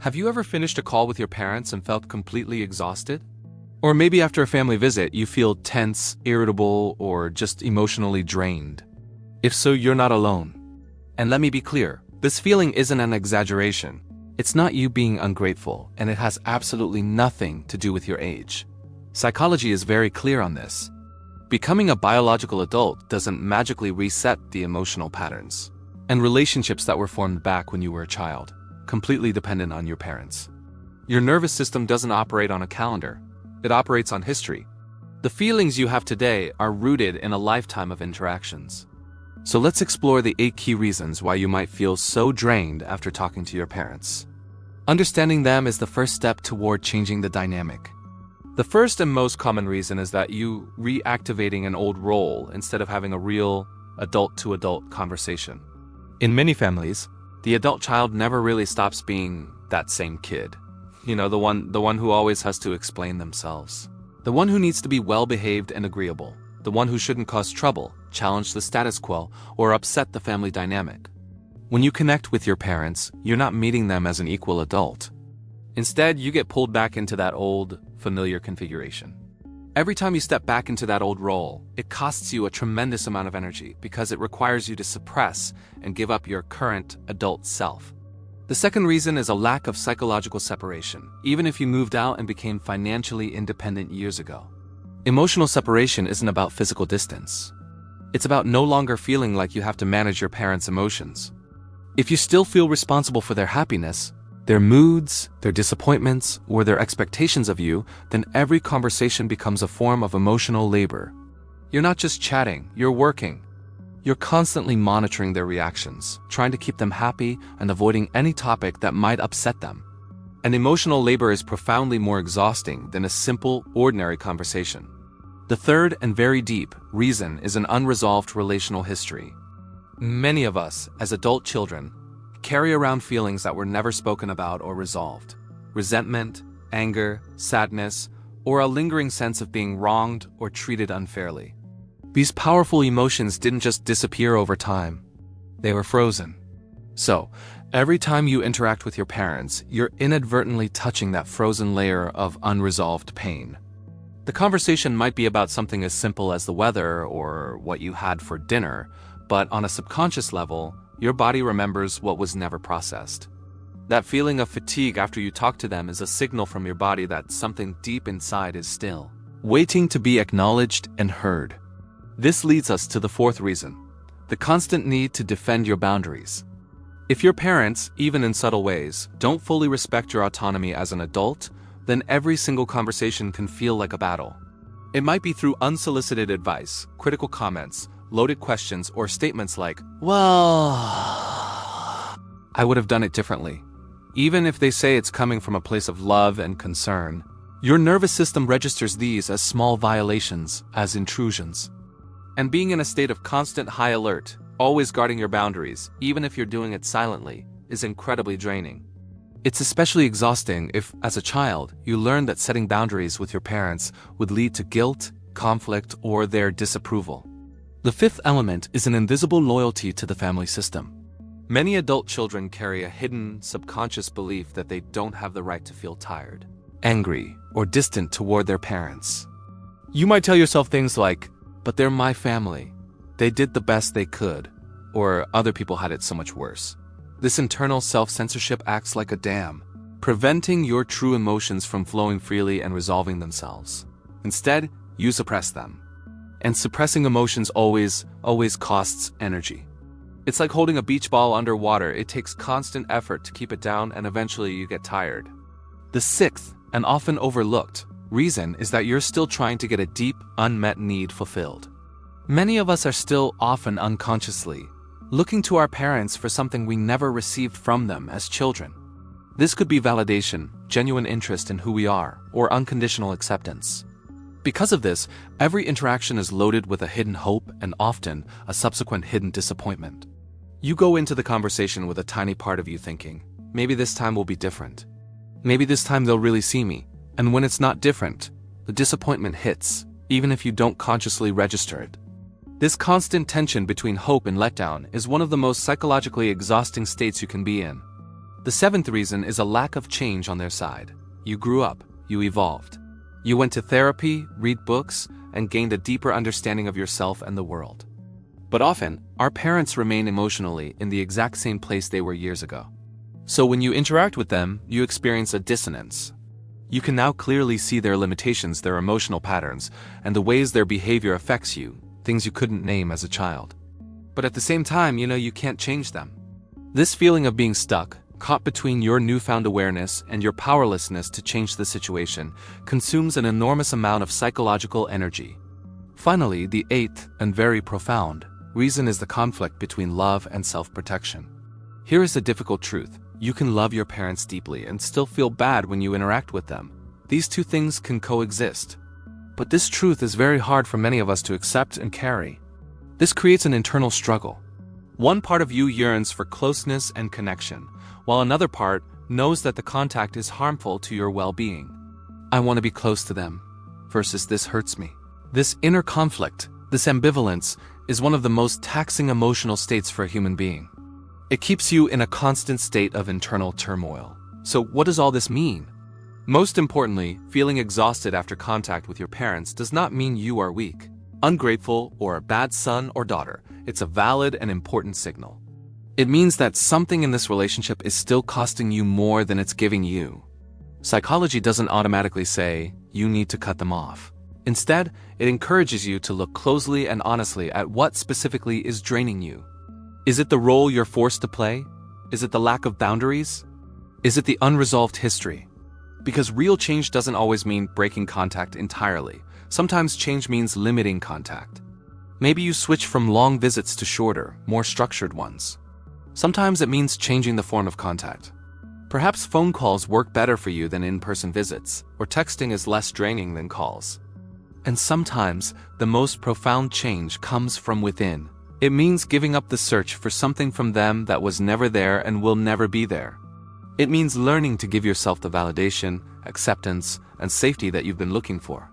Have you ever finished a call with your parents and felt completely exhausted? Or maybe after a family visit, you feel tense, irritable, or just emotionally drained. If so, you're not alone. And let me be clear, this feeling isn't an exaggeration. It's not you being ungrateful, and it has absolutely nothing to do with your age. Psychology is very clear on this. Becoming a biological adult doesn't magically reset the emotional patterns and relationships that were formed back when you were a child, completely dependent on your parents. Your nervous system doesn't operate on a calendar. It operates on history. The feelings you have today are rooted in a lifetime of interactions. So let's explore the 8 key reasons why you might feel so drained after talking to your parents. Understanding them is the first step toward changing the dynamic. The first and most common reason is that you reactivating an old role instead of having a real adult-to-adult conversation. In many families, the adult child never really stops being that same kid. You know, the one who always has to explain themselves. The one who needs to be well-behaved and agreeable. The one who shouldn't cause trouble, challenge the status quo, or upset the family dynamic. When you connect with your parents, you're not meeting them as an equal adult. Instead, you get pulled back into that old, familiar configuration. Every time you step back into that old role, it costs you a tremendous amount of energy because it requires you to suppress and give up your current adult self. The second reason is a lack of psychological separation, even if you moved out and became financially independent years ago. Emotional separation isn't about physical distance. It's about no longer feeling like you have to manage your parents' emotions. If you still feel responsible for their happiness, their moods, their disappointments, or their expectations of you, then every conversation becomes a form of emotional labor. You're not just chatting, you're working. You're constantly monitoring their reactions, trying to keep them happy and avoiding any topic that might upset them. And emotional labor is profoundly more exhausting than a simple, ordinary conversation. The third and very deep reason is an unresolved relational history. Many of us, as adult children, carry around feelings that were never spoken about or resolved. Resentment, anger, sadness, or a lingering sense of being wronged or treated unfairly. These powerful emotions didn't just disappear over time. They were frozen. So, every time you interact with your parents, you're inadvertently touching that frozen layer of unresolved pain. The conversation might be about something as simple as the weather or what you had for dinner, but on a subconscious level, your body remembers what was never processed. That feeling of fatigue after you talk to them is a signal from your body that something deep inside is still waiting to be acknowledged and heard. This leads us to the fourth reason, the constant need to defend your boundaries. If your parents, even in subtle ways, don't fully respect your autonomy as an adult, then every single conversation can feel like a battle. It might be through unsolicited advice, critical comments, loaded questions, or statements like, "Well, I would have done it differently." Even if they say it's coming from a place of love and concern, your nervous system registers these as small violations, as intrusions. And being in a state of constant high alert, always guarding your boundaries, even if you're doing it silently, is incredibly draining. It's especially exhausting if, as a child, you learn that setting boundaries with your parents would lead to guilt, conflict, or their disapproval. The fifth element is an invisible loyalty to the family system. Many adult children carry a hidden, subconscious belief that they don't have the right to feel tired, angry, or distant toward their parents. You might tell yourself things like, "But they're my family. They did the best they could," or "Other people had it so much worse." This internal self-censorship acts like a dam, preventing your true emotions from flowing freely and resolving themselves. Instead, you suppress them. And suppressing emotions always costs energy. It's like holding a beach ball underwater. It takes constant effort to keep it down, and eventually you get tired. The sixth, and often overlooked, reason is that you're still trying to get a deep, unmet need fulfilled. Many of us are still, often unconsciously, looking to our parents for something we never received from them as children. This could be validation, genuine interest in who we are, or unconditional acceptance. Because of this, every interaction is loaded with a hidden hope and often a subsequent hidden disappointment. You go into the conversation with a tiny part of you thinking, maybe this time will be different. Maybe this time they'll really see me. And when it's not different, the disappointment hits, even if you don't consciously register it. This constant tension between hope and letdown is one of the most psychologically exhausting states you can be in. The seventh reason is a lack of change on their side. You grew up, you evolved. You went to therapy, read books, and gained a deeper understanding of yourself and the world. But often, our parents remain emotionally in the exact same place they were years ago. So when you interact with them, you experience a dissonance. You can now clearly see their limitations, their emotional patterns, and the ways their behavior affects you, things you couldn't name as a child. But at the same time, you can't change them. This feeling of being stuck, caught between your newfound awareness and your powerlessness to change the situation, consumes an enormous amount of psychological energy. Finally, the eighth, and very profound, reason is the conflict between love and self-protection. Here is the difficult truth. You can love your parents deeply and still feel bad when you interact with them. These two things can coexist. But this truth is very hard for many of us to accept and carry. This creates an internal struggle. One part of you yearns for closeness and connection, while another part knows that the contact is harmful to your well-being. I want to be close to them, versus this hurts me. This inner conflict, this ambivalence, is one of the most taxing emotional states for a human being. It keeps you in a constant state of internal turmoil. So what does all this mean? Most importantly, feeling exhausted after contact with your parents does not mean you are weak, ungrateful, or a bad son or daughter. It's a valid and important signal. It means that something in this relationship is still costing you more than it's giving you. Psychology doesn't automatically say, you need to cut them off. Instead, it encourages you to look closely and honestly at what specifically is draining you. Is it the role you're forced to play? Is it the lack of boundaries? Is it the unresolved history? Because real change doesn't always mean breaking contact entirely. Sometimes change means limiting contact. Maybe you switch from long visits to shorter, more structured ones. Sometimes it means changing the form of contact. Perhaps phone calls work better for you than in-person visits, or texting is less draining than calls. And sometimes, the most profound change comes from within. It means giving up the search for something from them that was never there and will never be there. It means learning to give yourself the validation, acceptance, and safety that you've been looking for.